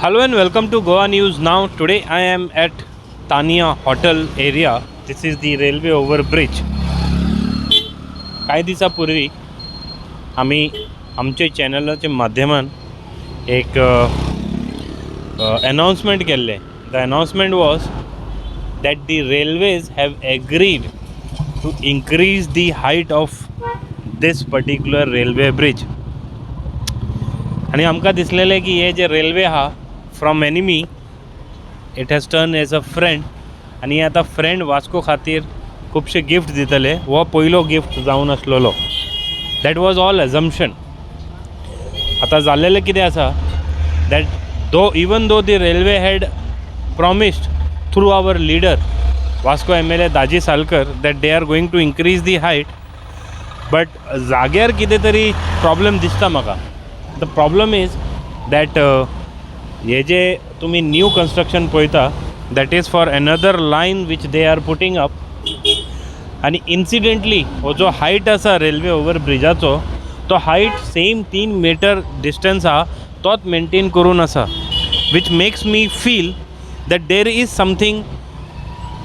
Hello and welcome to Goa News Now. Today I am at Tania Hotel area. This is the railway overbridge. काही दिवसापूर्वी आम्ही आमच्या चॅनलाच्या माध्यमान एक announcement केले. The announcement was that the railways have agreed to increase the height of this particular railway bridge. आणि आमकां दिसलेलें की हे जे रेल्वे हा from enemy it has turn as a friend आनी आतां फ्रेंड वास्को खातीर खुबशे गिफ्ट दितले. हो पयलो गिफ्ट जावन आसलेलो. That was all assumption. आतां जाल्लेलें कितें आसा that even though the railway had promised through our leader Vasco MLA Daji Salkar that they are going to increase the height, but जाग्यार कितें तरी प्रॉब्लम दिसता म्हाका. द प्रॉब्लम इज दॅट हे जे तुमी न्यू कन्स्ट्रक्शन पळयता that is for another line which they are putting up. आनी इन्सिडेंटली हो जो हायट आसा रेल्वे ओवर ब्रिजाचो तो हायट सेम 3 मीटर डिस्टन्स आहा तोच मेंटेन करून आसा, which makes me feel that there is something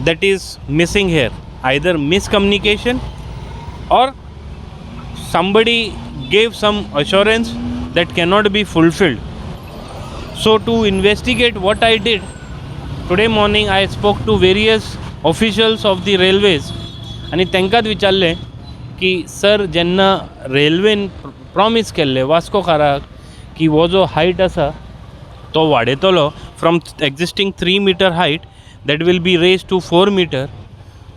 that is missing hair. Either miscommunication or somebody gave some assurance that cannot be fulfilled. So to investigate what I did, today morning I spoke to various officials of the railways आणि तांकांच विचारले की sir जेन्ना रेल्वेन promise केल्ले वास्कोकाराक की हो जो हायट आसा तो वाडयतलो from existing 3 metre height that will be raised to 4 meter.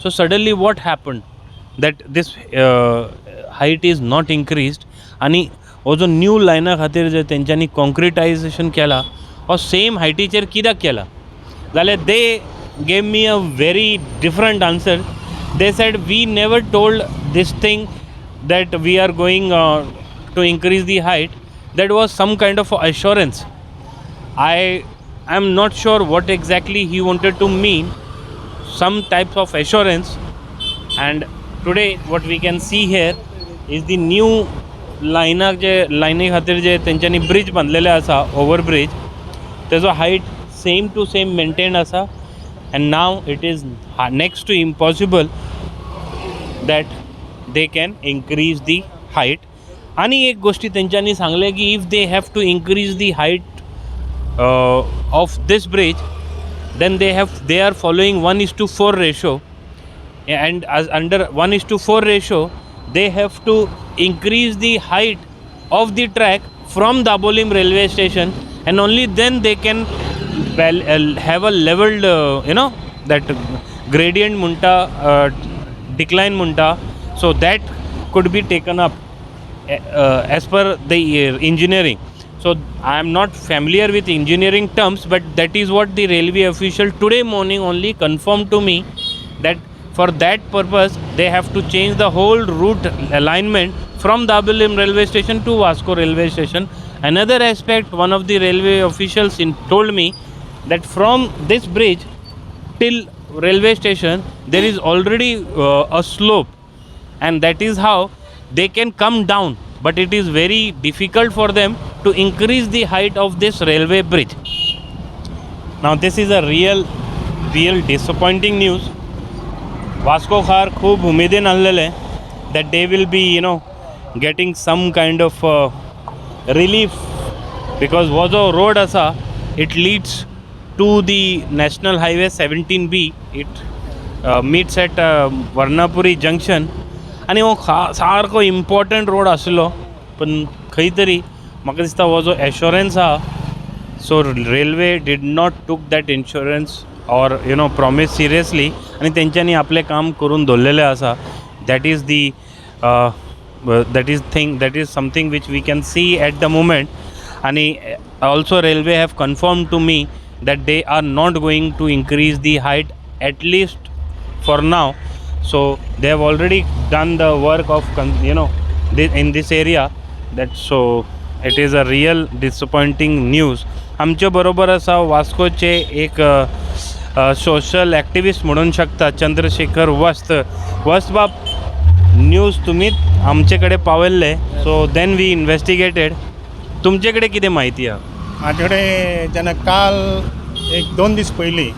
So suddenly what happened that this height is not increased आणि हो जो न्यू लायना खातीर जे तेंच्यांनी कॉन्क्रिटायजेशन केला हो सेम हायटीचेर कित्याक केला जाल्यार they gave me a very different answer. They said we never told this thing that we are going to increase the height. That was some kind of assurance. I am not sure what exactly he wanted to mean, some types of assurance. And today what we can see here is the new लायनी खातीर जे तेंच्यांनी bridge बांदलेले आसा over bridge तेजो height same to same maintain आसा. and now it is next to impossible that they can increase the height. आणि एक गोष्टी तेंच्यांनी सांगले की if they have to increase the height of this bridge, then they are following 1:4 ratio, and as under 1:4 ratio they have to increase the height of the track from Dabolim railway station, and only then they can have a leveled that gradient munta decline munta, so that could be taken up as per the engineering. So I am not familiar with engineering terms, but that is what the railway official today morning only confirmed to me, that for that purpose they have to change the whole route alignment from Dabolim railway station to Vasco railway station. Another aspect, one of the railway officials told me that from this bridge till railway station there is already a slope, and that is how they can come down, but it is very difficult for them to increase the height of this railway bridge. Now this is a real disappointing news. Vasco car खूब उमेदीन आसलेले that they will be getting some kind of relief, because वो जो road आसा it leads to the national highway 17B. it meets at Varnapuri junction आणि हो सारको important road आसलो, पण खंय तरी म्हाका दिसता हो जो एश्योरन्स आहा so railway did not took that insurance or promise seriously आनी तेंच्यांनी आपलें काम करून दवरलेलें आसा. That is something which we can see at the moment. आनी also railway have confirm to me that they are not going to increase the height at least for now. So they have already done the work of in this area. So it is a real disappointing news. आमचे बरोबर आसा वास्कोचे एक social activist म्हणून शकता चंद्रशेखर वस्त बाब news तुम्हीच आमचे कडेन पावयल्ले, सो देन वी इन्वेस्टिगेटेड. तुमचे कडेन कितें म्हायती आहा? माझे कडेन जेन्ना काल एक 2 दीस पयलीं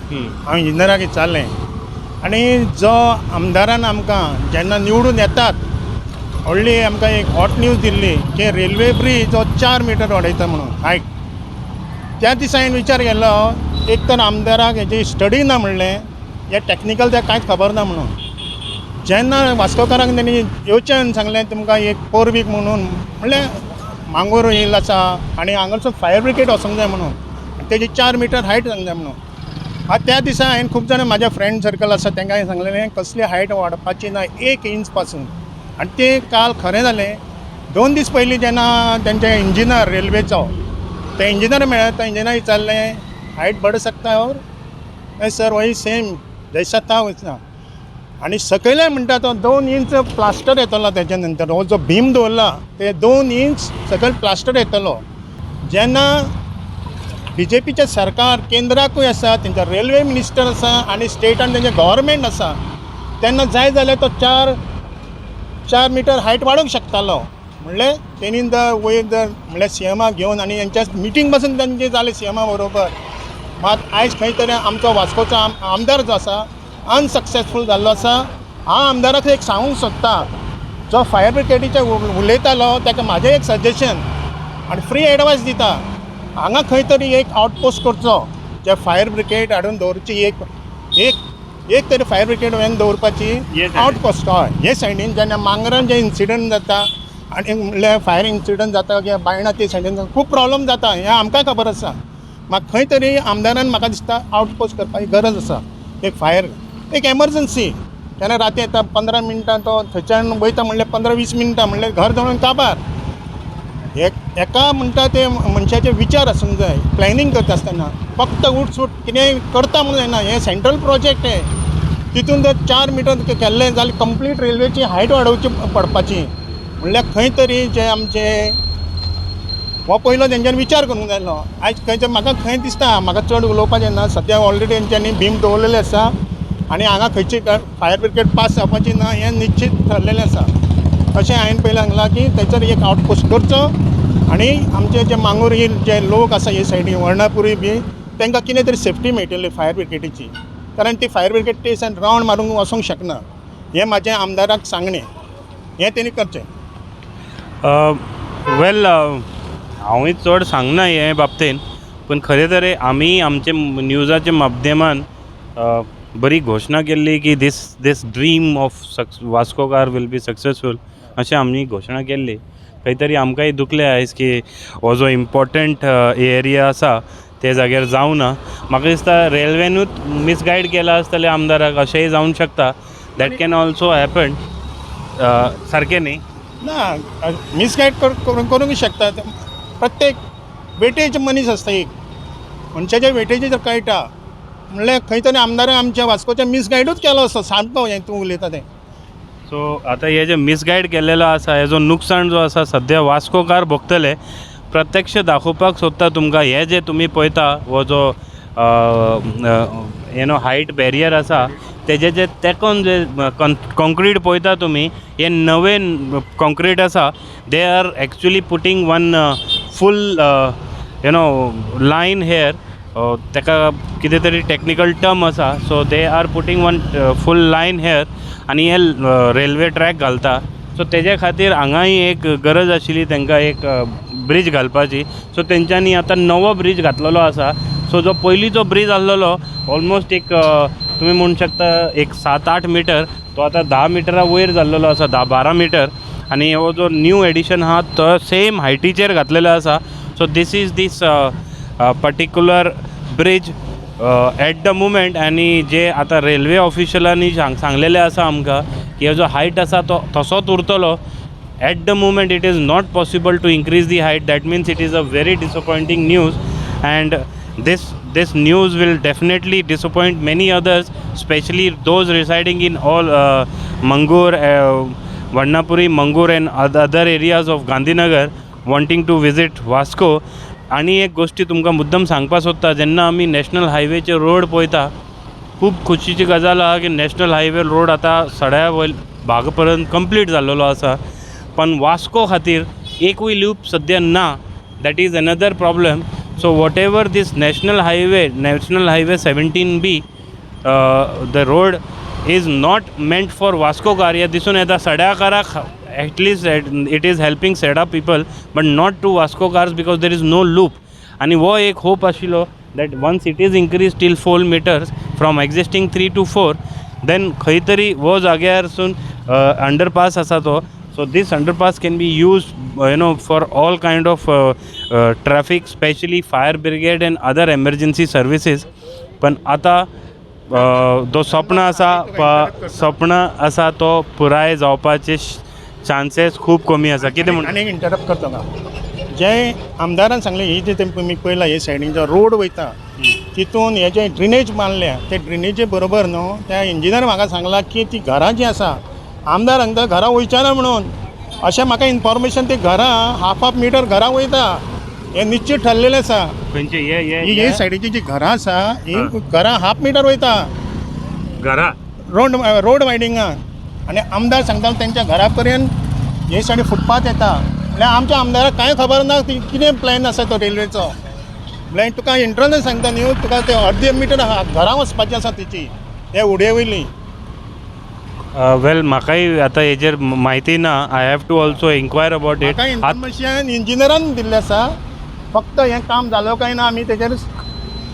हांव इंजिनियराक विचारलें आनी जो आमदारान आमकां जेन्ना निवडून येतात व्हडली आमकां एक हॉट न्यूज दिल्ली की रेल्वे ब्रीज जो 4 मीटर वाडयता म्हणून हायट. त्या दिसा हांवें विचार केलो एक तर आमदाराक हेजी स्टडी ना म्हणलें हे टॅक्निकल तें कांयच खबर ना म्हणून. जेन्ना वास्कोकारांक तेणी येवचें सांगलें तुमकां एक 4 वीक म्हणून म्हणलें मांगूर हिल आसा आनी हांगासर फायर ब्रिगेड वचूंक जाय म्हणून तेजी 4 मीटर हायट सांगता म्हणून. त्या दिसा हांवें खूब जाणां म्हाज्या फ्रेंड सर्कल आसा तांकां हांवें सांगलेलें कसली हायट वाडपाची ना 1 इंच पासून. आनी तें काल खरें जालें. 2 दीस पयलीं जेन्ना तेंचे इंजिनियर रेल्वेचो ते इंजिनियर मेळ्ळे त्या इंजिनियराक विचारलें हायट बढ़ सकता और सर वही सेम जैसा था वैसा. आनी सकयले म्हणटा तो 2 इंच प्लास्टर येतलो तेच्या नंतर हो जो भीम दवरला ते 2 इंच सकयल प्लास्टर येतलो. जेन्ना BJPचें सरकार केंद्राकूय आसा तेंचो रेल्वे मिनिस्टर आसा आनी स्टेटान तेंचें गव्हर्मेंट आसा तेन्ना जाय जाल्यार तो 4 मीटर हायट वाडोवंक शकतालो. म्हणल्यार तेणी वयर म्हणल्यार CMाक घेवन आनी हेंच्या मिटींग पासून तेंचे जालें CMा बरोबर. मात आयज खंय तरी आमचो वास्कोचो आमदार जो आसा अनसक्सेसफूल जाल्लो आसा. हांव आमदाराक एक सांगूंक सोदता जो फायर ब्रिगेडीचे उलयतालो ताका म्हाजें एक सजेशन आनी फ्री एडवायस दिता हांगा खंय तरी एक आउटपोस्ट करचो जे फायर ब्रिगेड हाडून दवरची एक तरी फायर ब्रिगेड व्हॅन दवरपाची आउटपोस्ट. हय हे सायडीन जेन्ना मांगरान जे इन्सिडंट जाता आनी म्हणल्यार फायर इन्सिडंट जाता किंवा बायणा ते सायडीन खूब प्रॉब्लम जाता हें आमकां खबर आसा. म्हाका खंय तरी आमदारान म्हाका दिसता आउटपोस्ट करपाची गरज आसा. एक फायर एक एमर्जन्सी तेन्ना राती येता 15 मिनटां तो थंयच्यान वयता म्हणल्यार 15-20 मिनटां म्हणल्यार घर धरून काबार. एका म्हणटा ते मनशाचे विचार आसूंक जाय प्लॅनिंग करता आसतना फक्त उठसूट कितेंय करता म्हणून जायना. हें सेंट्रल प्रोजेक्ट हे तितून जर 4 मीटर केल्लें जाल्यार कंप्लीट रेल्वेची हायट वाडोवची पडपाची म्हणल्यार खंय तरी जे आमचे हो पयलो तेंच्यांनी विचार करूंक जायलो. आयज खंय म्हाका खंय दिसता म्हाका चड उलोवपाचें ना सद्या ऑलरेडी तेंच्यांनी भीम दवरलेलें आसा आनी हांगा खंयची फायर ब्रिगेड पास जावपाची ना हें निश्चित ठरलेलें आसा. अशें हांवें पयलें सांगलां की थंयसर एक आउटपोस्ट करचो आनी आमचे जे मांगूर हिल जे लोक आसा हे सायडीन वर्णापुरी बी तांकां कितें तरी सेफ्टी मेळटली फायर ब्रिगेडीची कारण ती फायर ब्रिगेड ते दिसान रावंड मारूंक वचूंक शकना. हें म्हाजें आमदाराक सांगणें हें तेणी करचें. वेल हांवूय चड सांगना हे बाबतीन पूण खरें तरें आमी आमचे न्यूजाच्या माध्यमान बरी घोशणा केल्ली की दीस ड्रीम ऑफ वास्कोकार वील बी सक्सेसफूल अशें आमी घोशणा केल्ली. खंय तरी आमकांय दुखलें आयज की हो जो इम्पॉर्टंट एरिया आसा ते जाग्यार जावना. म्हाका दिसता रेल्वेनूच मिसगायड केला आसतलें आमदाराक अशेंय जावंक शकता. That can also happen. सारकें न्ही ना मिसगायड करूंक शकता. प्रत्येक वेटेज मनीस आसता एक मनशाच्या वेटेजी जर कळटा म्हणल्यार खंय तरी आमदारान आमच्या वास्कोच्या मिसगायडूच केलो असो सामको हें तूं उलयता तें. सो आतां हे जे मिसगायड केल्लेलो आसा हेजो नुकसाण जो आसा सद्या वास्कोकार भोगतले. प्रत्यक्ष दाखोवपाक सोदता तुमकां हे जे तुमी पळयता हो जो हायट बॅरियर आसा तेजे जे तेकोन जे कॉन्क्रीट पळयता तुमी हे नवें कॉन्क्रीट आसा. They are actually putting one full line here ताका कितें तरी टॅक्निकल टर्म आसा. So they are putting one full line here आनी हे रेल्वे ट्रॅक घालता. सो तेज्या खातीर हांगाय एक गरज आशिल्ली तांकां एक ब्रीज घालपाची. सो तेंच्यांनी आतां नवो ब्रीज घातलेलो आसा. सो जो पयलींचो ब्रीज आसलेलो ऑलमोस्ट एक तुमी म्हणूंक शकता एक 7-8 मिटर तो आतां 10 मिटरा वयर जाल्लेलो आसा 10-12 मिटर आनी हो जो न्यू एडिशन आहा तो सेम हायटीचेर घातलेलो आसा. So this is this particular bridge at the moment. आनी जे आतां रेल्वे ऑफिशलांनी सांगलेलें आसा आमकां की हो जो हायट आसा तो तसोच उरतलो. At the moment it is not possible to increase the height. That means it is a very disappointing news and this news will definitely disappoint many others, especially those residing in all Mangur, Varnapuri, Mangur and other areas of Gandhinagar wanting to visit Vasco. आणि एक गोष्टी तुमकां मुद्दम सांगपा सोदता जेन्ना आमी national हायवेचे road पळयता खूब खोशयेची गजाल आहा की नॅशनल हायवे रोड आतां सड्या भाग पर्यंत कंप्लीट जाल्लो आसा. पण वास्को खातीर एकूय लूप सद्या ना. That is another problem So whatever this national highway 17B, the road is not meant for Vasco area. दिसून येता सड्याकाराक at least it is helping Seda people, but not to Vasco cars because there is no loop. आणि वो एक hope आशिल्लो that once it is increased till 4 meters from existing 3 to 4, then खंय तरी वो जाग्यारसून underpass आसा तो. So this underpass can be used for all kind of traffic, especially fire brigade and other emergency services. पण आता तो स्वप्न आसा तो पुराय जावपाचे चान्सेस खूब कमी आसा. कितें म्हण आनी इंटरप्ट करता का जे आमदारान सांगले ही जे तुमी पळयला हे सायडीन जो रोड वयता तितून हे जे ड्रेनेज बांदल्या ते ड्रेनेजे बरोबर न्हू त्या इंजिनियर म्हाका सांगला की ती घरां जी आसा आमदार हांगा घरां वयच्या ना म्हणून अशें म्हाका इन्फॉर्मेशन ती घरां हाफ मिटर घरां वयता हे निश्चित ठरलेलें आसा. खंयचे हे सायडीची जी घरां आसा ही घरां हाफ मिटर वयता घरा रोड वायडिंगाक आनी आमदार सांगता तेंच्या घरा पर्यंत हे सायडी फुटपाथ येता म्हळ्यार आमच्या आमदाराक कांय खबर ना ती कितें प्लॅन आसा तो रेल्वेचो म्हळ्यार तुका इंटरनल सांगता न्हू तुका ते अर्दे मिटर घरां वचपाची आसा तिची हे उडये वयली. वेल म्हाकाय आतां हेजेर म्हायती ना. I have to also enquire about it. Information इंजिनियरान दिल्लें आसा फक्त हें काम जालो काय ना आमी तेजेर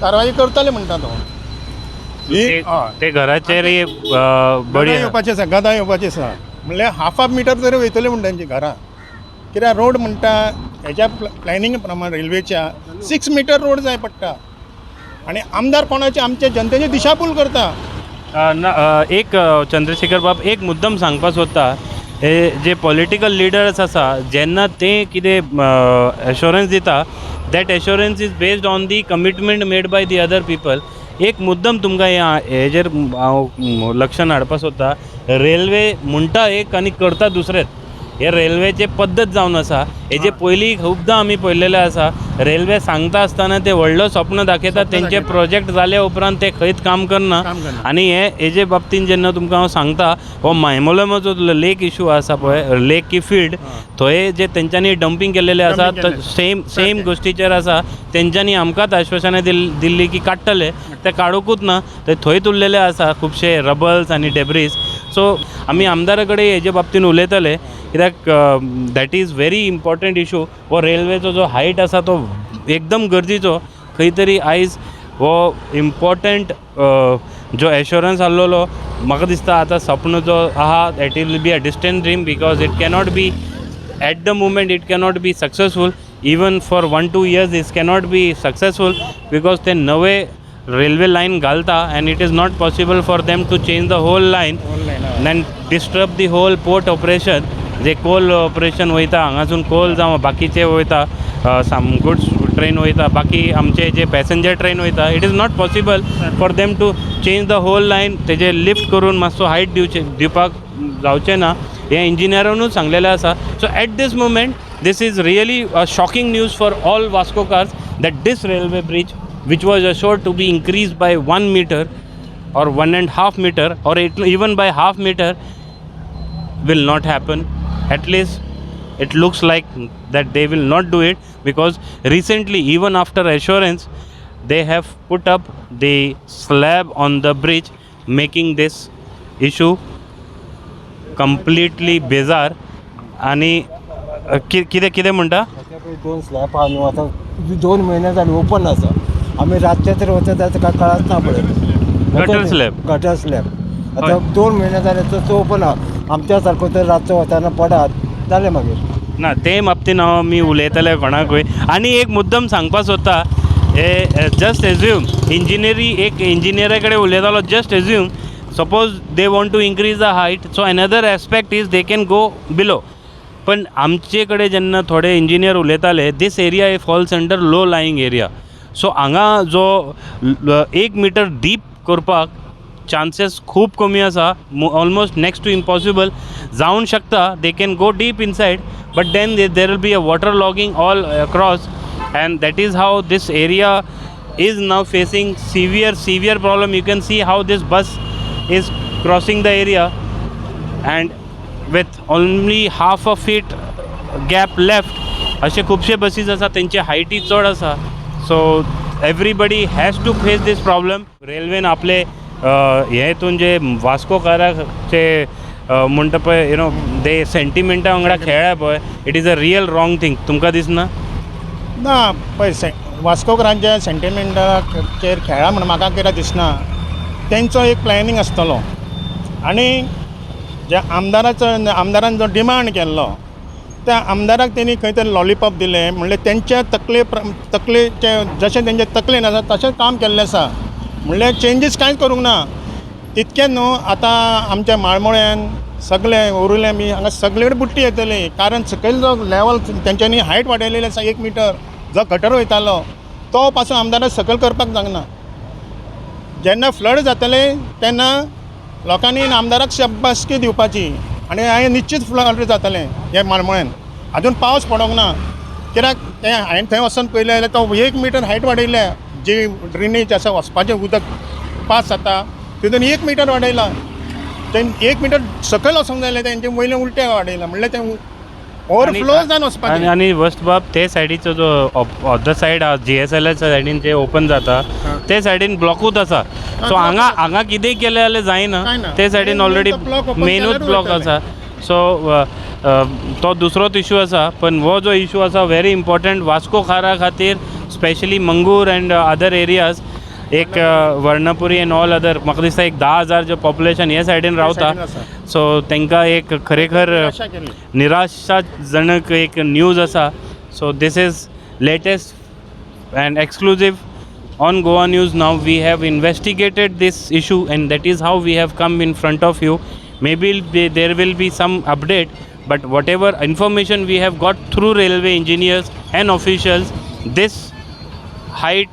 कारवाई करतले म्हणटा तो. ते घराचेर बडी येवपाचें आसा गदा येवपाचें आसा म्हणल्यार हाफ मिटर तरी वयतले म्हणटा तेंची घरां कित्याक रोड म्हणटा हेच्या प्लॅनिंग प्रमाण रेल्वेच्या 6 मिटर रोड जाय पडटा आनी आमदार कोणाचे आमचे जनतेची दिशाभूल करता. एक चंद्रशेखर बाब एक मुद्दम सांगपा सोदता हे जे पॉलिटिकल लिडर्स आसा जेन्ना ते कितें एश्योरन्स दिता that assurance is based on the commitment made by the other people. एक मुद्दम तुमकां हेजेर हांव लक्षांत हाडपा सोदता रेल्वे म्हणटा एक आनी करता दुसरेंच. हे रेल्वेचे पद्दत जावन आसा हेजे पयलीं खुबदां आमी पळयलेलें आसा. रेल्वे सांगता आसतना ते व्हडलो स्वप्न दाखयतात तेंचे प्रोजेक्ट जाले उपरांत ते खंयच काम करना. आनी हेजे बाबतींत जेन्ना तुमकां हांव सांगता हो मायमोलमाचो लेक इशू आसा पळय लेक की फील्ड थंय जे तेंच्यांनी डंपींग केलेलें आसा सेम गोश्टीचेर आसा. तेंच्यांनी आमकांच आश्वासनां दिल्ली की काडटले ते काडूकूच ना. ते थंयच उरलेले आसा खुबशे रबल्स आनी डेब्रीज. सो आमी आमदारा कडेन हेजे बाबतींत उलयतले कित्याक that is very important issue. हो रेल्वेचो जो हायट आसा तो एकदम गरजेचो. खंय तरी आयज हो इम्पॉर्टंट जो एश्योरन्स आसलेलो म्हाका दिसता आतां सपन जो आहा that will be a distant dream because it cannot be eight the moment it cannot be successful even for 1-2 years this cannot be successful because ते नवे रेल्वे लायन घालता and it is not possible for them to change the whole line and disrupt the whole port operation. जे Coal operation वयता हांगासून Coal जावं बाकीचे वयता goods train वयता बाकी आमचे जे पॅसेंजर ट्रेन वयता it is not possible for them to change the whole line तेजे लिफ्ट करून मातसो हायट दिवपाक जावचें ना. हे इंजिनियरानूच सांगलेलें आसा. So at this moment this is really a shocking news for all Vasco कार्स that this railway bridge which was assured to be increased by 1 meter or 1.5 meter or even by half meter will not happen. At least it looks like that they will not do it because recently even after assurance they have put up the slab on the bridge making this issue completely bizarre. आणि कितें म्हणटा 2 slab आहा न्हू आतां 2 म्हयने जाले open आसा. आम्ही रातचे तरी वचत जाता काय कळत ना पळय गटर स्लॅब आतां 2 म्हयने जाले तो ओपन आहा. आमच्या सारको तर रातचो वताना पडात जालें मागीर ना ते बाबतीन हांव मी उलयतले कोणाकूय. आनी एक मुद्दम सांगपा सोदता हे जस्ट एज्यूम इंजिनियरा कडेन उलयतालो just assume suppose they want to increase the height so another aspect is they can go below. पण आमचे कडेन जेन्ना थोडे इंजिनियर उलयताले this area falls under low lying area. So हांगा जो 1 मीटर डीप करपाक चान्सेस खूब कमी आसा. ऑलमोस्ट नेक्स्ट टू इम्पॉसिबल जावंक शकता. They can go deep inside but then there will be a water logging all across and that is how this area is now facing severe problem. You can see how this bus is crossing the area and with only half a feet gap left असे खुबशे buses आसा तेंचे हायटी चड आसा. So everybody has to face this problem. रेल्वेन आपले हे हितून जे वास्को काराचे म्हणटा पळय यू नो दे सेंटिमेंटा वांगडा खेळ्ळा पळय, it is a real wrong thing. तुमकां दिसना? ना पळय वास्कोकारांच्या सेंटिमेंटाचेर खेळा म्हणून म्हाका कितें दिसना. तेंचो एक प्लॅनिंग आसतलो आनी ज्या आमदारान जो डिमांड केल्लो त्या आमदाराक तेणी खंय तरी लॉलिपॉप दिलें. म्हणल्यार तेंच्या तकलेचे जशें तेंचे तकलेन आसा तशें काम केल्लें आसा. म्हणल्यार चेंजीस कांयच करूंक ना. तितकें न्हू आतां आमच्या माळमोळ्यान सगळे उरिल्ले बी हांगा सगळे कडेन बुट्टी येतली. कारण सकयल जो लेवल तेंच्यांनी हायट वाडयलेली आसा 1 मीटर, जो गटर वयतालो तो पासून आमदाराक सकयल करपाक जायना. जेन्ना फ्लड जातले तेन्ना लोकांनी आमदाराक शाब्बासकी दिवपाची आनी हांवें निश्चित फ्लड जातलें हे माळमोळ्यान. आजून पावस पडोंक ना. कित्याक तें हांवें थंय वचून पयलें जाल्यार तो 1 मीटर हायट वाडयल्या. जी ड्रेनेज आसा वचपाचें उदक पास जाता तितून 1 मीटर वाडयला. तें 1 मीटर सकयल वचूंक जाय जाल्यार तेंचें वयलें उलटें वाडयलां. म्हणल्यार तें ओवरफ्लो जावन वचपाचें. आनी वस्ट बाब ते सायडीचो जो अदर सायड GSLच्या सायडीन जे ओपन जाता ते सायडीन ब्लॉकूच आसा. सो हांगा कितेंय केलें जाल्यार जायना. ते सायडीन ऑलरेडी मेनूच ब्लॉक आसा. सो तो दुसरोच इशू आसा. पण हो जो इशू आसा व्हेरी इम्पॉर्टंट वास्को खारा खातीर, स्पेशली मंगूर अँड अदर एरियाज. एक वर्णपुरी एंड ऑल अदर म्हाका दिसता एक 10,000 जो पॉप्युलेशन हे सायडीन रावता. सो तांकां एक खरेखर निराशाजनक एक न्यूज आसा. So this is latest and exclusive on Goa News. Now we have investigated this issue and that is how we have come in front of you. Maybe there will be some update, but whatever information we have got through railway engineers and officials, this height,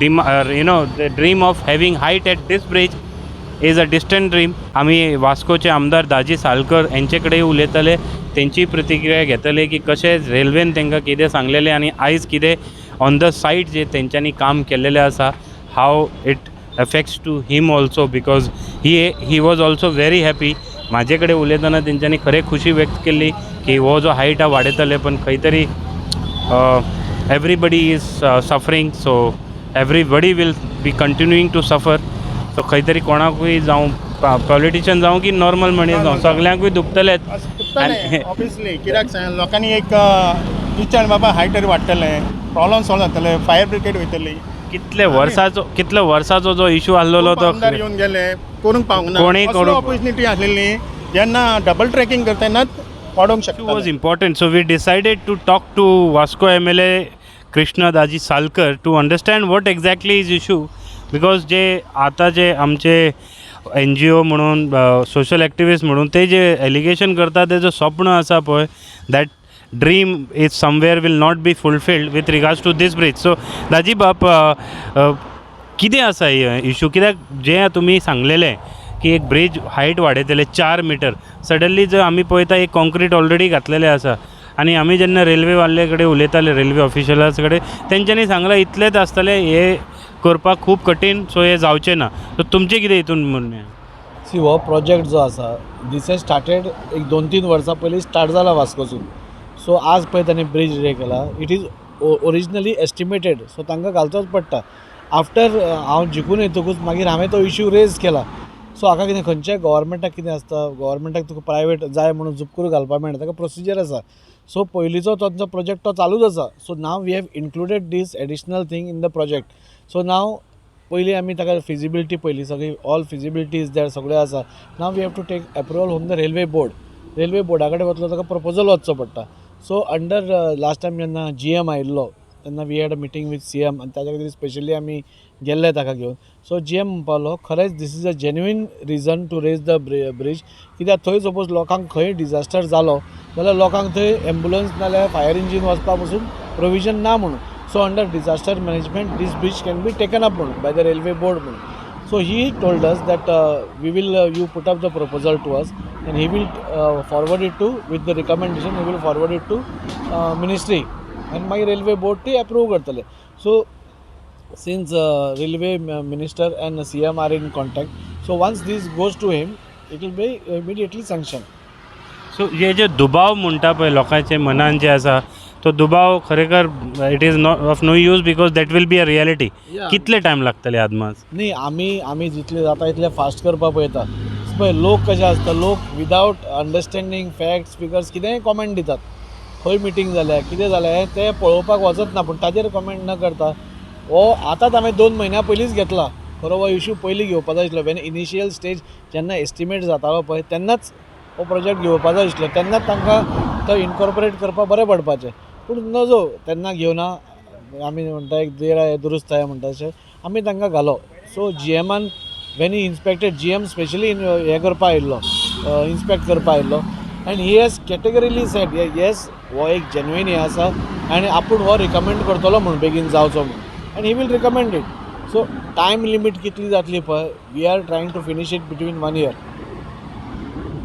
the dream of having height at this bridge is a distant dream. आम्ही वास्कोचे आमदार दाजी सालकर यांचे कडेन उलयतले, तेंची प्रतिक्रिया घेतले की कशें रेल्वेन तांकां कितें सांगलेलें आनी आयज कितें ऑन द सायट जे तेंच्यांनी काम केल्लेलें आसा, how it affects to him also, because he was also very happy. म्हाजे कडेन उलयतना तेंच्यांनी खरें खुशी व्यक्त केल्ली की हो जो हायट हा वाडयतले, पण खंय तरी everybody is suffering. So everybody will be continuing to suffer. So खंय तरी कोणाकूय जावं पॉलिटिशियन जावं की नॉर्मल मनीस जावं सगल्यांकूय दुखतलेच. ऑब्वियसली कित्याक सांग लोकांनी एक विचार बाबा हायटर वाडटलें, प्रॉब्लम सॉल्व जातले, फायर ब्रिगेड वयतली. कितले वर्साचो जो इशू आसलेलो तो आमदार येवन गेले, करूंक पावूंक ना. कोणी ऑपॉर्च्युनिटी आसलेली जेन्ना डबल ट्रॅकिंग करता तेन्नाच वाडोवंक शकता. Was important. So we decided to talk to Vasco MLA Krishna Daji Salkar to understand what exactly is issue. Because जे आता जे आमचे NGO म्हणून सोशल ॲक्टिविस्ट म्हणून ते जे एलिगेशन करता तेजो स्वप्न आसा पळय, that dream is somewhere will not be fulfilled with regards to this bridge. So दाजी बाप कितें आसा हे इशू? कित्याक जें तुमी सांगलेलें की एक ब्रीज हायट वाडयतले 4 मीटर, सडनली जर आमी पळयता एक कॉन्क्रीट ऑलरेडी घातलेलें आसा. आनी आमी जेन्ना रेल्वे वाले कडेन उलयताले, रेल्वे ऑफिशलास कडेन, तेंच्यांनी सांगलें इतलेंच आसतलें, हे करपाक खूब कठीण, सो हे जावचें ना. सो तुमचें कितें हितून म्हणणें? सी हो प्रोजेक्ट जो आसा दीस हॅज स्टार्टेड एक 2-3 वर्सां पयलीं स्टार्ट जाला वास्कोसून. सो आज पळय तांणी ब्रीज रे केला. It is originally estimated, so तांकां घालचोच पडटा. आफ्टर हांव जिखून येतकूच मागीर हांवें तो इश्यू रेज केला. सो हाका कितें खंयच्याय गव्हर्मेंटाक कितें आसता, गव्हर्मेंटाक तुका प्रायवेट जाय म्हणून जुप करून घालपाक मेळना, ताका प्रोसिजर आसा. सो पयलींचो तांचो प्रोजेक्ट तो चालूच आसा. So now we have included this additional thing in the project. So now पयलीं आमी ताका फिजिबिलिटी पयली, सगळी ऑल फिजिबिलिटी इज देर, सगळें आसा. Now we have to take approval from the railway board. Railway बोर्डा कडेन वतलो ताका प्रपोजल वचचो पडटा. सो अंडर लास्ट टायम जेन्ना GM आयिल्लो तेन्ना we had a meeting with CM आनी ताच्या खातीर स्पेशली आमी गेल्ले ताका घेवन. सो GM म्हणपालो खरेंच this is a genuine reason to raise the bridge. कित्याक थंय सपोज लोकांक खंय डिजास्टर जालो जाल्यार लोकांक थंय एम्बुलन्स नाल्यार फायर इंजीन वचपा पसून प्रोविजन ना म्हणून. So under disaster management this bridge can be taken up म्हणून बाय द रेल्वे बोर्ड म्हणून. So he told us that we will you put up the proposal to us and he will forward it to, with the recommendation he will forward it to ministry and my railway board to approve करतले. So since railway minister and CM are in contact, so once this goes to him it will be immediately sanctioned. So हे जे दुबाव म्हणटा पळय लोकांचे मनान जे आसा तो दुबाव खरेखर it is not of no use because that will be a reality. Yeah. कितले टायम लागतले आदमास? न्ही आमी जितले जाता तितले फास्ट करपा पळयता. पळय लोक कशे आसता, लोक विदावट अंडरस्टँडींग फॅक्ट्स फिगर्स कितेंय कॉमेंट दितात. खंय मिटींग जाल्या कितें जालें तें पळोवपाक वचत ना, पूण ताजेर कॉमेंट न करता हो आतांच हांवें 2 म्हयन्या पयलींच घेतला. खरो हो इश्यू पयलीं घेवपा जाय आसलो. वेन इनिशियल स्टेज जेन्ना एस्टिमेट जातालो पळय तेन्नाच हो प्रोजेक्ट घेवपा जाय आसलो. तेन्नाच तांकां तो इनकॉर्पोरेट करपाक बरें पडपाचें. पूण नजो तेन्ना घेवना. आमी म्हणटा एक देर आहे दुरुस्त आहे म्हणटा तशें आमी तांकां घालो. सो GMान when he inspected, GM specially हें करपा आयिल्लो, इन्स्पेक्ट करपा आयिल्लो, and he has categorically said yes हो एक जेन्युइन हें आसा आनी आपूण हो रिकमेंड करतलो म्हूण बेगीन जावचो म्हूण, and he will recommend it. So time limit कितली जातली पळय, we are trying to finish it between 1 year.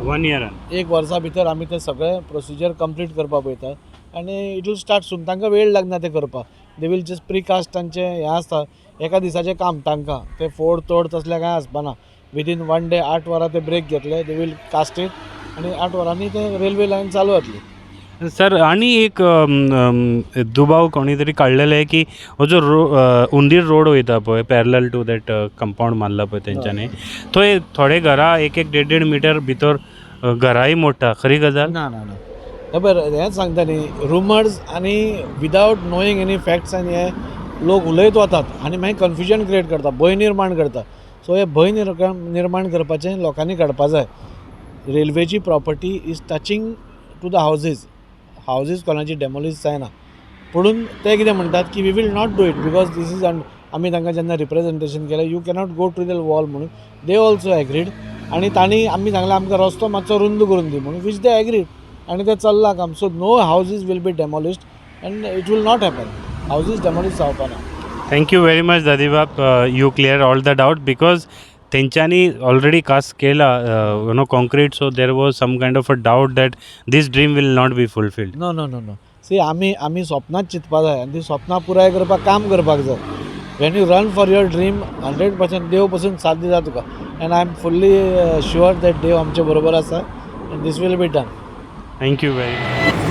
1 year. 1 वर्सा भितर आमी ते सगळे प्रोसिजर कंप्लीट करपा पळयता आनी इट वील स्टार्ट सून. तांकां वेळ लागना ते करपाक. दे वील जस्ट प्रिकास्ट तांचें हें आसता एका दिसाचें काम तांकां. ते फोड तोड तसलें कांय आसपाना. विदीन 1 day 8 वरां ते ब्रेक घेतले, दे वील कास्ट इट आनी 8 वरांनी ते रेल्वे लायन चालू जातली. सर आणि एक दुबाव कोणी तरी काडलेले आहे की हो जो उंदीर रोड वयता पळय पॅरलल टू दॅट कंपाऊंड मारला पळय तेंच्यांनी, थंय थोडे घरां 1-1.5 मिटर भितर घराय मोडटा. खरी गजाल? ना ना ना हे पळय हेंच सांगता न्ही, रुमर्स आनी विदावट नोईंग एनी फॅक्ट्स आनी हे लोक उलयत वतात आनी मागीर कन्फ्युजन क्रिएट करता, भंय निर्माण करता. सो हे भंय निर्माण करपाचें लोकांनी काडपा जाय. रेल्वेची property is touching to the houses कोणाची डेमोलिश जायना. पुणून ते कितें म्हणटात की we will not do it because this is आमी तांकां जेन्ना रिप्रेझेंटेशन केलें you cannot go to the wall म्हणून दे ऑल्सो एग्रीड. आनी तांणी आमी सांगलें आमकां रस्तो मातसो रुंद करून दी म्हणून, वीच दे एग्रीड आनी ते चल्लां काम. So no houses will be demolished and it will not happen. Houses demolish जावपाना. Thank you very much Dadibab. You clear all the doubt because तेंच्यांनी ऑलरेडी कास्ट केला concrete, so there was some kind of a doubt that this dream will not be fulfilled. No no no no see आमी स्वप्नांच चिंतपा जाय आनी ती स्वप्नां पुराय करपाक काम करपाक जाय. When you run for your dream 100% देव पसून साथ दिता तुका. And I am fully sure that देव आमचे बरोबर आसा and this will be done. Thank you very much.